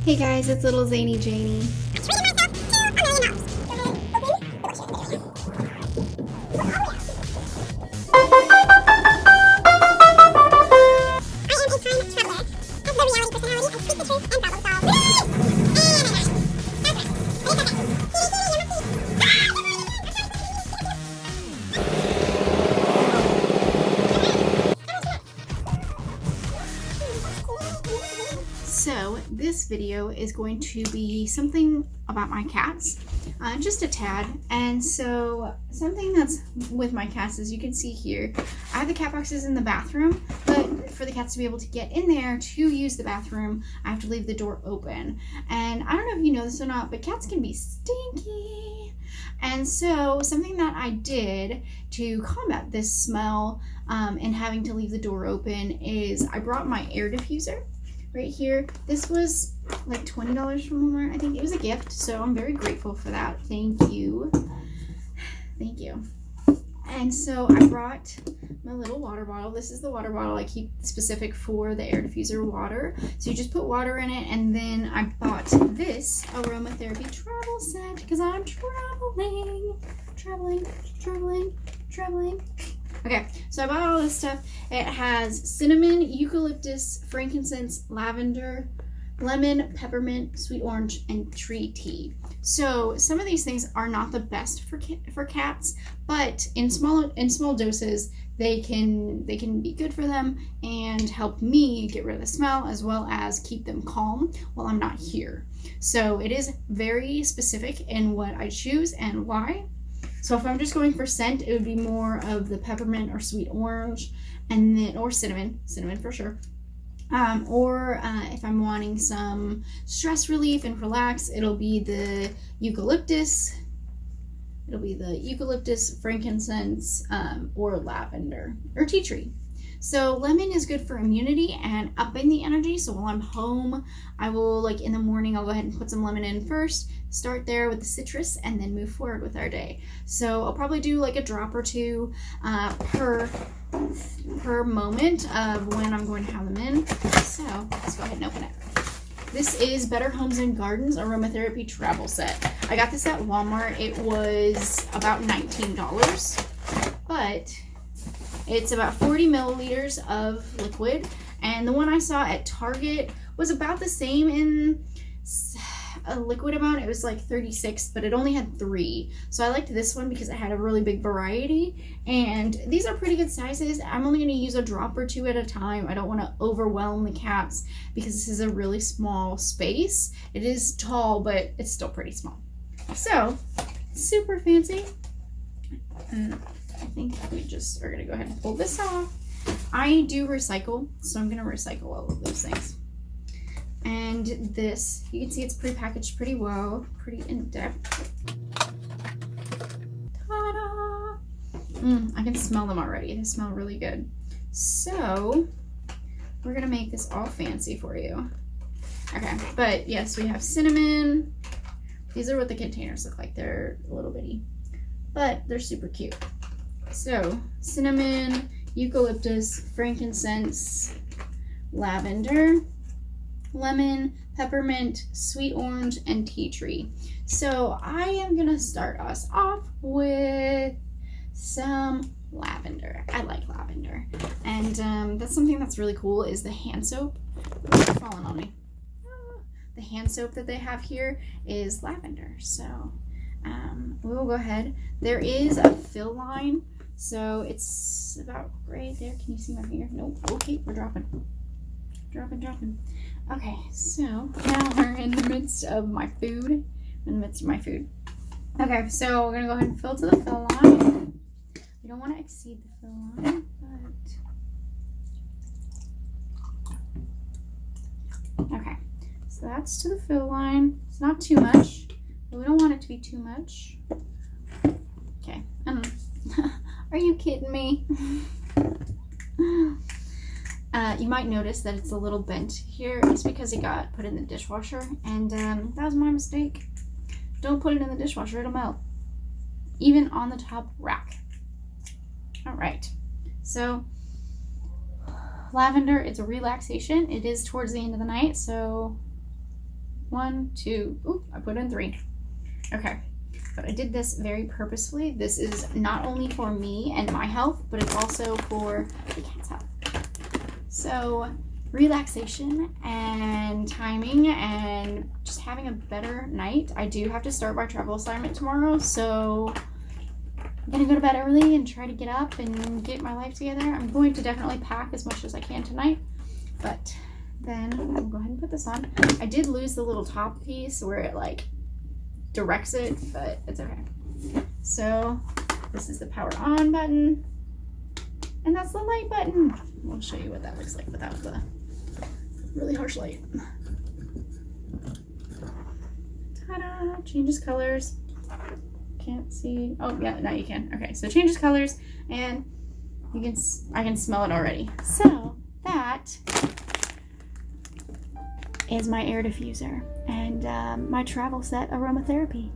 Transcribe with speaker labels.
Speaker 1: Hey guys, it's little Zany Janie. So this video is going to be something about my cats, just a tad. And so something that's with my cats, as you can see here, I have the cat boxes in the bathroom, but for the cats to be able to get in there to use the bathroom, I have to leave the door open. And I don't know if you know this or not, but cats can be stinky. And so something that I did to combat this smell and having to leave the door open is I brought my air diffuser. Right here, this was like $20 from Walmart. I think it was a gift, so I'm very grateful for that. Thank you. Thank you. And so I brought my little water bottle. This is the water bottle I keep specific for the air diffuser water. So you just put water in it, and then I bought this aromatherapy travel set because I'm traveling. Okay, so I bought all this stuff. It has cinnamon, eucalyptus, frankincense, lavender, lemon, peppermint, sweet orange, and tree tea. So some of these things are not the best for cats, but in small doses, they can be good for them and help me get rid of the smell as well as keep them calm while I'm not here. So it is very specific in what I choose and why. So if I'm just going for scent, it would be more of the peppermint or sweet orange, and then or cinnamon for sure. If I'm wanting some stress relief and relax, it'll be the eucalyptus. Frankincense, or lavender or tea tree. So lemon is good for immunity and upping the energy. So while I'm home, I will, like in the morning, I'll go ahead and put some lemon in first, start there with the citrus, and then move forward with our day. So I'll probably do like a drop or two per moment of when I'm going to have them in. So let's go ahead and open it. This is Better Homes and Gardens Aromatherapy Travel Set. I got this at Walmart. It was about $19, but it's about 40 milliliters of liquid, and the one I saw at Target was about the same in a liquid amount. It was like 36, but it only had 3. So I liked this one because it had a really big variety, and these are pretty good sizes. I'm only going to use a drop or 2 at a time. I don't want to overwhelm the cats because this is a really small space. It is tall, but it's still pretty small. So, super fancy. I think we just are going to go ahead and pull this off. I do recycle, so I'm going to recycle all of those things. And this, you can see it's prepackaged pretty well, pretty in-depth. Ta-da! I can smell them already. They smell really good. So, we're going to make this all fancy for you. Okay, but yes, we have cinnamon. These are what the containers look like. They're a little bitty, but they're super cute. So, cinnamon, eucalyptus, frankincense, lavender, lemon, peppermint, sweet orange, and tea tree. So, I am going to start us off with some lavender. I like lavender. And that's something that's really cool is the hand soap. It's falling on me. The hand soap that they have here is lavender. So, we will go ahead. There is a fill line. So it's about right there. Can you see my finger? Nope. Okay, we're dropping. Okay, so now we're in the midst of my food. Okay, so we're going to go ahead and fill to the fill line. We don't want to exceed the fill line, but... Okay, so that's to the fill line. It's not too much, but we don't want it to be too much. Okay, Are you kidding me? You might notice that it's a little bent here. It's because it got put in the dishwasher, and that was my mistake. Don't put it in the dishwasher, it'll melt. Even on the top rack. All right, so lavender, it's a relaxation. It is towards the end of the night, so 1, 2, ooh, I put in 3. Okay, but I did this very purposefully. This is not only for me and my health, but it's also for the cat's health. So relaxation and timing and just having a better night. I do have to start my travel assignment tomorrow, so I'm gonna go to bed early and try to get up and get my life together. I'm going to definitely pack as much as I can tonight, but then I'll go ahead and put this on. I did lose the little top piece where it like directs it, but it's okay. So this is the power on button, and that's the light button. I'll show you what that looks like without the really harsh light. Ta-da! Changes colors. Can't see. Oh yeah, now you can. Okay, so it changes colors, and I can smell it already. So that is my air diffuser and my travel set aromatherapy.